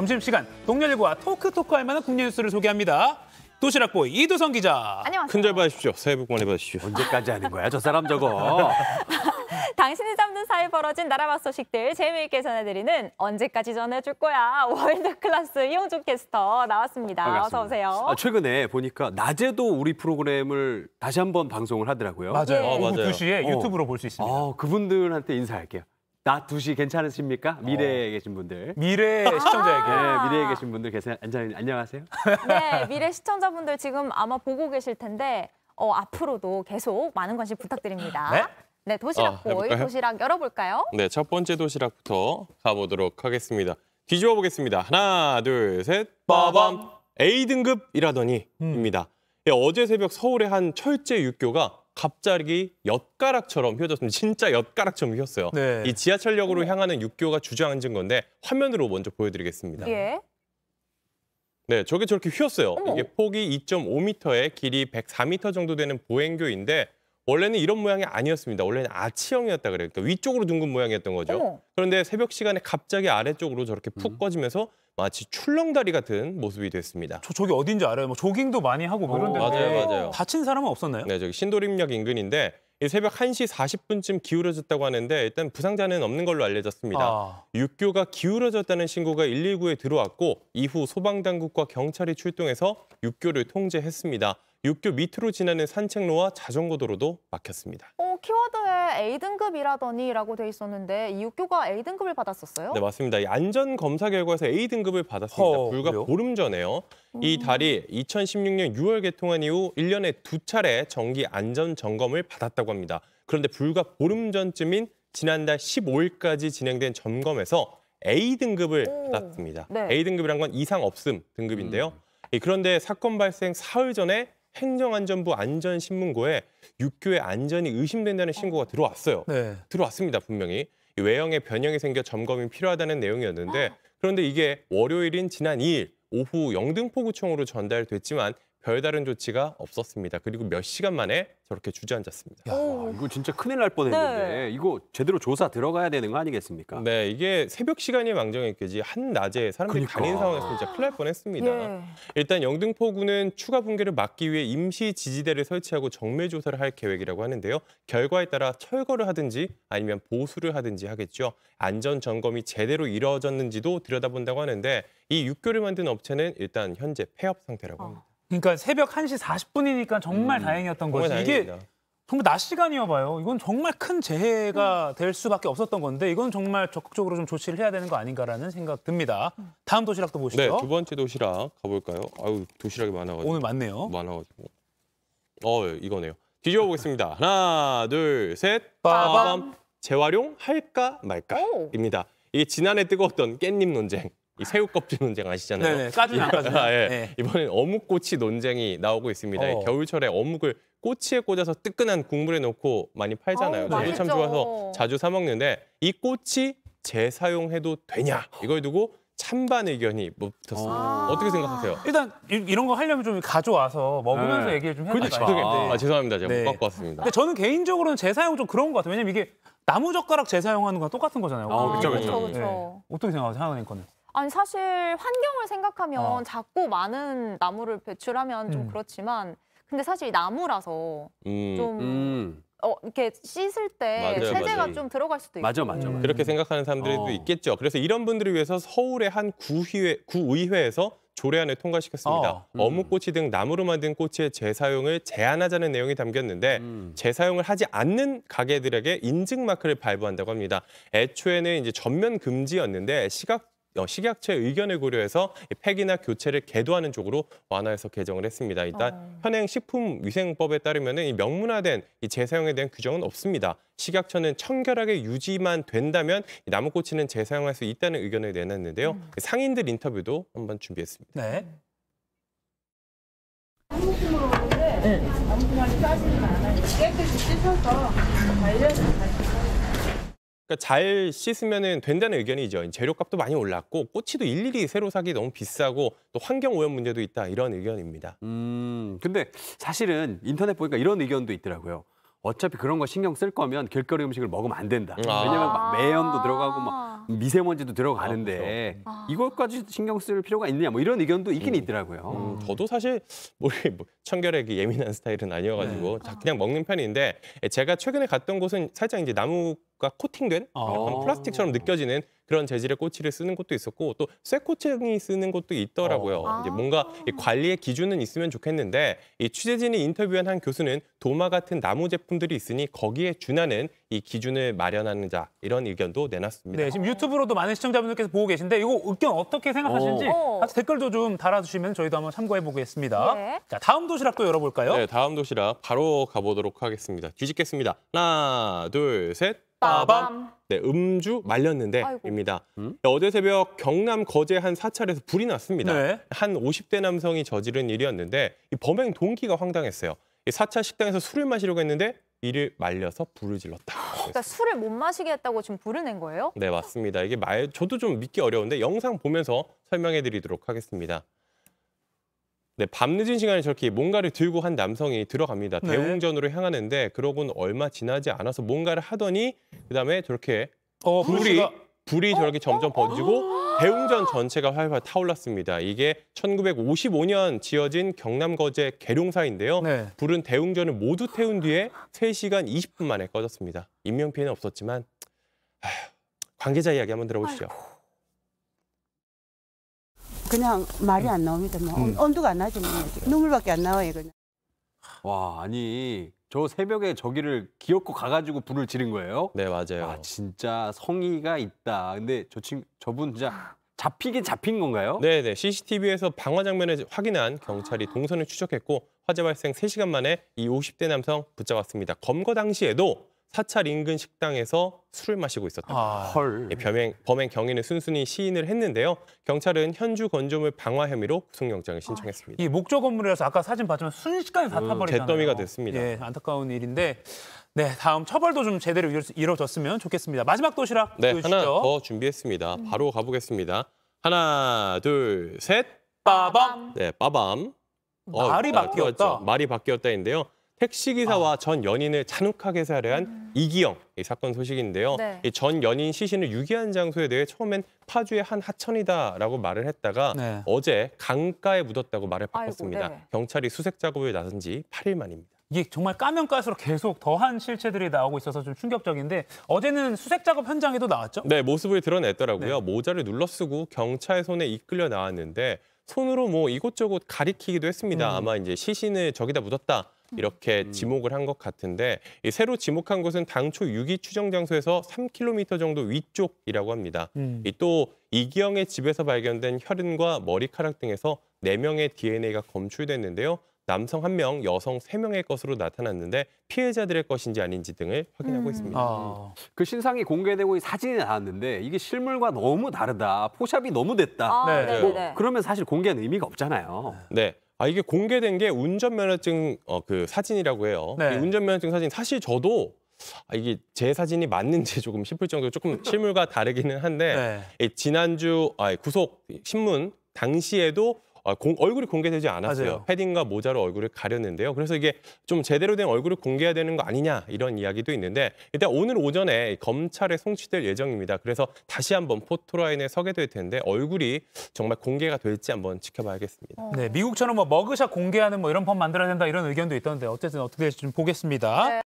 점심시간 동료들과 토크할 만한 국내 뉴스를 소개합니다. 도시락보이 이도성 기자. 안녕하세요. 큰절 받으십시오. 새해 복 많이 받으십시오. 언제까지 하는 거야, 저 사람 저거. 당신이 잡는 사이에 벌어진 나라맛 소식들 재미있게 전해드리는 언제까지 전해줄 거야 월드클래스 이용준 캐스터 나왔습니다. 반갑습니다. 어서 오세요. 최근에 보니까 낮에도 우리 프로그램을 다시 한번 방송을 하더라고요. 맞아요. 예. 오후 맞아요. 2시에 유튜브로 볼 수 있습니다. 그분들한테 인사할게요. 낮 2시 괜찮으십니까? 미래에 계신 분들. 미래 시청자에게. 네, 미래에 계신 분들 안녕하세요. 네, 미래 시청자분들 지금 아마 보고 계실 텐데 앞으로도 계속 많은 관심 부탁드립니다. 네. 네, 도시락보이 해볼까요? 도시락 열어볼까요? 네, 첫 번째 도시락부터 가보도록 하겠습니다. 뒤집어 보겠습니다. 하나, 둘, 셋, 빠밤! A등급이라더니입니다. 어제 새벽 서울의 한 철제 육교가 갑자기 엿가락처럼 휘어졌습니다. 진짜 엿가락처럼 휘었어요. 네. 이 지하철역으로 향하는 육교가 주저앉은 건데 화면으로 먼저 보여드리겠습니다. 예. 네, 저게 저렇게 휘었어요. 어머. 이게 폭이 2.5m에 길이 104m 정도 되는 보행교인데 원래는 이런 모양이 아니었습니다. 원래는 아치형이었다 그래요. 그러니까 위쪽으로 둥근 모양이었던 거죠. 어머. 그런데 새벽 시간에 갑자기 아래쪽으로 저렇게 푹 꺼지면서 마치 출렁다리 같은 모습이 됐습니다. 저기 어딘지 알아요? 뭐 조깅도 많이 하고 뭐 이런 데인데 맞아요. 다친 사람은 없었나요? 네, 저기 신도림역 인근인데 이 새벽 1시 40분쯤 기울어졌다고 하는데 일단 부상자는 없는 걸로 알려졌습니다. 아. 육교가 기울어졌다는 신고가 119에 들어왔고 이후 소방당국과 경찰이 출동해서 육교를 통제했습니다. 육교 밑으로 지나는 산책로와 자전거 도로도 막혔습니다. 키워드에 A등급이라더니라고 돼 있었는데 이 육교가 A등급을 받았었어요? 네, 맞습니다. 이 안전검사 결과에서 A등급을 받았습니다. 불과 그래요? 보름 전에요. 이 다리 2016년 6월 개통한 이후 1년에 2차례 정기 안전 점검을 받았다고 합니다. 그런데 불과 보름 전쯤인 지난달 15일까지 진행된 점검에서 A등급을 받았습니다. 네. A등급이란 건 이상 없음 등급인데요. 그런데 사건 발생 사흘 전에 행정안전부 안전신문고에 육교의 안전이 의심된다는 신고가 들어왔어요. 네. 들어왔습니다, 분명히. 이 외형에 변형이 생겨 점검이 필요하다는 내용이었는데 그런데 이게 월요일인 지난 2일 오후 영등포구청으로 전달됐지만 별다른 조치가 없었습니다. 그리고 몇 시간 만에 저렇게 주저앉았습니다. 이거 진짜 큰일 날 뻔했는데 네. 이거 제대로 조사 들어가야 되는 거 아니겠습니까? 네, 이게 새벽 시간이 망정했겠지 한낮에 사람들이 그러니까. 다니는 상황에서 진짜 큰일 날 뻔했습니다. 예. 일단 영등포구는 추가 붕괴를 막기 위해 임시 지지대를 설치하고 정밀 조사를 할 계획이라고 하는데요. 결과에 따라 철거를 하든지 아니면 보수를 하든지 하겠죠. 안전 점검이 제대로 이루어졌는지도 들여다본다고 하는데 이 육교를 만든 업체는 일단 현재 폐업 상태라고 합니다. 그러니까 새벽 1시 40분이니까 정말 다행이었던 거지. 정말 이게 다행입니다. 정말 낮 시간이어 봐요. 이건 정말 큰 재해가 될 수밖에 없었던 건데 이건 정말 적극적으로 좀 조치를 해야 되는 거 아닌가라는 생각 듭니다. 다음 도시락도 보시죠. 네, 두 번째 도시락 가볼까요? 아유, 도시락이 많아가지고. 오늘 많네요. 많아가지고. 이거네요. 뒤집어 보겠습니다. 하나, 둘, 셋. 빠밤. 재활용 할까 말까입니다. 이게 지난해 뜨거웠던 깻잎 논쟁, 이 새우 껍질 논쟁 아시잖아요. 네네, 까주냐 안 까주냐. 예. 네. 이번엔 어묵꼬치 논쟁이 나오고 있습니다. 겨울철에 어묵을 꼬치에 꽂아서 뜨끈한 국물에 넣고 많이 팔잖아요. 저도 참 맛있죠. 좋아서 자주 사 먹는데 이 꼬치 재사용해도 되냐 이걸 두고 찬반 의견이 붙었습니다. 어떻게 생각하세요? 일단 이런 거 하려면 좀 가져와서 먹으면서 네. 얘기를 좀 해야 그러니까. 될것 죄송합니다. 제가 네. 못 갖고 왔습니다. 근데 저는 개인적으로는 재사용 좀 그런 것 같아요. 왜냐면 이게 나무젓가락 재사용하는 거랑 똑같은 거잖아요. 그쵸, 그쵸, 그쵸. 그쵸. 어떻게 생각하세요, 하나님 거는? 아니 사실 환경을 생각하면 작고 많은 나무를 배출하면 좀 음. 그렇지만 근데 사실 나무라서 좀 이렇게 씻을 때 맞아요, 세제가 맞아요. 좀 들어갈 수도 있고. 맞아. 그렇게 생각하는 사람들도 있겠죠. 그래서 이런 분들을 위해서 서울의 한 구의회에서 조례안을 통과시켰습니다. 어묵꼬치 등 나무로 만든 꼬치의 재사용을 제한하자는 내용이 담겼는데 재사용을 하지 않는 가게들에게 인증 마크를 발부한다고 합니다. 애초에는 이제 전면 금지였는데 식약처의 의견을 고려해서 폐기나 교체를 계도하는 쪽으로 완화해서 개정을 했습니다. 일단 현행 식품위생법에 따르면 이 명문화된 이 재사용에 대한 규정은 없습니다. 식약처는 청결하게 유지만 된다면 이 나무꼬치는 재사용할 수 있다는 의견을 내놨는데요. 상인들 인터뷰도 한번 준비했습니다. 네. 한국으로 오는데 아무튼 싸지는 않아요. 깨끗이 씻어서 말려서 그러니까 잘 씻으면 된다는 의견이죠. 재료값도 많이 올랐고 꼬치도 일일이 새로 사기 너무 비싸고 또 환경 오염 문제도 있다 이런 의견입니다. 근데 사실은 인터넷 보니까 이런 의견도 있더라고요. 어차피 그런 거 신경 쓸 거면 길거리 음식을 먹으면 안 된다. 왜냐면 막 매연도 들어가고 막 미세먼지도 들어가는데 이것까지 신경 쓸 필요가 있느냐 뭐 이런 의견도 있긴 있더라고요. 저도 사실 뭐 청결에 예민한 스타일은 아니어가지고 그냥 먹는 편인데 제가 최근에 갔던 곳은 살짝 이제 나무가 코팅된 약간 플라스틱처럼 느껴지는 그런 재질의 꼬치를 쓰는 곳도 있었고 또 쇠코팅이 쓰는 곳도 있더라고요. 이제 뭔가 이 관리의 기준은 있으면 좋겠는데 이 취재진이 인터뷰한 한 교수는 도마 같은 나무 제품들이 있으니 거기에 준하는 이 기준을 마련하는 자 이런 의견도 내놨습니다. 네, 지금 유튜브로도 많은 시청자분들께서 보고 계신데 이거 의견 어떻게 생각하시는지 같이 댓글도 좀 달아주시면 저희도 한번 참고해 보겠습니다. 네. 자, 다음 도시락도 열어볼까요? 네, 다음 도시락 바로 가보도록 하겠습니다. 뒤집겠습니다. 하나, 둘, 셋. 빠밤. 네, 음주 말렸는데입니다. 어제 새벽 경남 거제 한 사찰에서 불이 났습니다. 네. 한 50대 남성이 저지른 일이었는데 이 범행 동기가 황당했어요. 이 사찰 식당에서 술을 마시려고 했는데 이를 말려서 불을 질렀다. 그러니까 술을 못 마시게 했다고 지금 불을 낸 거예요? 네, 맞습니다. 이게 저도 좀 믿기 어려운데 영상 보면서 설명해 드리도록 하겠습니다. 네, 밤늦은 시간에 저렇게 뭔가를 들고 한 남성이 들어갑니다. 네. 대웅전으로 향하는데 그러고는 얼마 지나지 않아서 뭔가를 하더니 그다음에 저렇게 불이 저렇게 점점 번지고 대웅전 전체가 활활 타올랐습니다. 이게 1955년 지어진 경남 거제 계룡사인데요. 네. 불은 대웅전을 모두 태운 뒤에 3시간 20분 만에 꺼졌습니다. 인명피해는 없었지만 관계자 이야기 한번 들어보시죠. 그냥 말이 안 나옵니다. 뭐. 엄두가 안 나죠. 뭐. 눈물밖에 안 나와요. 그냥. 와, 아니 저 새벽에 저기를 기어코 가가지고 불을 지른 거예요? 네, 맞아요. 아, 진짜 성의가 있다. 근데 저분 진짜 잡히긴 잡힌 건가요? 네네. CCTV에서 방화 장면을 확인한 경찰이 동선을 추적했고 화재 발생 3시간 만에 이 50대 남성 붙잡았습니다. 검거 당시에도 사찰 인근 식당에서 술을 마시고 있었다. 헐. 범행 경위는 순순히 시인을 했는데요. 경찰은 현주 건조물 방화 혐의로 구속영장을 신청했습니다. 이 목조 건물이라서 아까 사진 봤지만 순식간에 다 타버리잖아요. 잿더미가 됐습니다. 예, 안타까운 일인데 네, 다음 처벌도 좀 제대로 이루어졌으면 좋겠습니다. 마지막 도시락 네, 보여주시죠. 하나 더 준비했습니다. 바로 가보겠습니다. 하나, 둘, 셋. 빠밤. 네, 빠밤. 말이 바뀌었다. 말이 바뀌었다인데요. 택시기사와 전 연인을 잔혹하게 살해한 이기영 이 사건 소식인데요. 네. 이 전 연인 시신을 유기한 장소에 대해 처음엔 파주의 한 하천이다라고 말을 했다가 네. 어제 강가에 묻었다고 말을 바꿨습니다. 아이고, 네. 경찰이 수색 작업에 나선 지 8일 만입니다. 이게 정말 까면 깔수록 계속 더한 실체들이 나오고 있어서 좀 충격적인데 어제는 수색 작업 현장에도 나왔죠? 네, 모습을 드러냈더라고요. 네. 모자를 눌러쓰고 경찰 손에 이끌려 나왔는데 손으로 뭐 이곳저곳 가리키기도 했습니다. 아마 이제 시신을 저기다 묻었다. 이렇게 지목을 한 것 같은데 이 새로 지목한 곳은 당초 유기 추정 장소에서 3km 정도 위쪽이라고 합니다. 이 또 이기영의 집에서 발견된 혈흔과 머리카락 등에서 4명의 DNA가 검출됐는데요. 남성 1명, 여성 3명의 것으로 나타났는데 피해자들의 것인지 아닌지 등을 확인하고 있습니다. 그 신상이 공개되고 이 사진이 나왔는데 이게 실물과 너무 다르다. 포샵이 너무 됐다. 네. 네네네. 그러면 사실 공개한 의미가 없잖아요. 네. 이게 공개된 게 운전면허증 그 사진이라고 해요. 네. 이 운전면허증 사진 사실 저도 이게 제 사진이 맞는지 조금 싶을 정도로 조금 실물과 다르기는 한데 네. 이 지난주 구속 신문 당시에도 얼굴이 공개되지 않았어요. 맞아요. 패딩과 모자로 얼굴을 가렸는데요. 그래서 이게 좀 제대로 된 얼굴을 공개해야 되는 거 아니냐 이런 이야기도 있는데 일단 오늘 오전에 검찰에 송치될 예정입니다. 그래서 다시 한번 포토라인에 서게 될 텐데 얼굴이 정말 공개가 될지 한번 지켜봐야겠습니다. 네, 미국처럼 뭐 머그샷 공개하는 뭐 이런 법 만들어야 된다 이런 의견도 있던데 어쨌든 어떻게 될지 좀 보겠습니다. 네.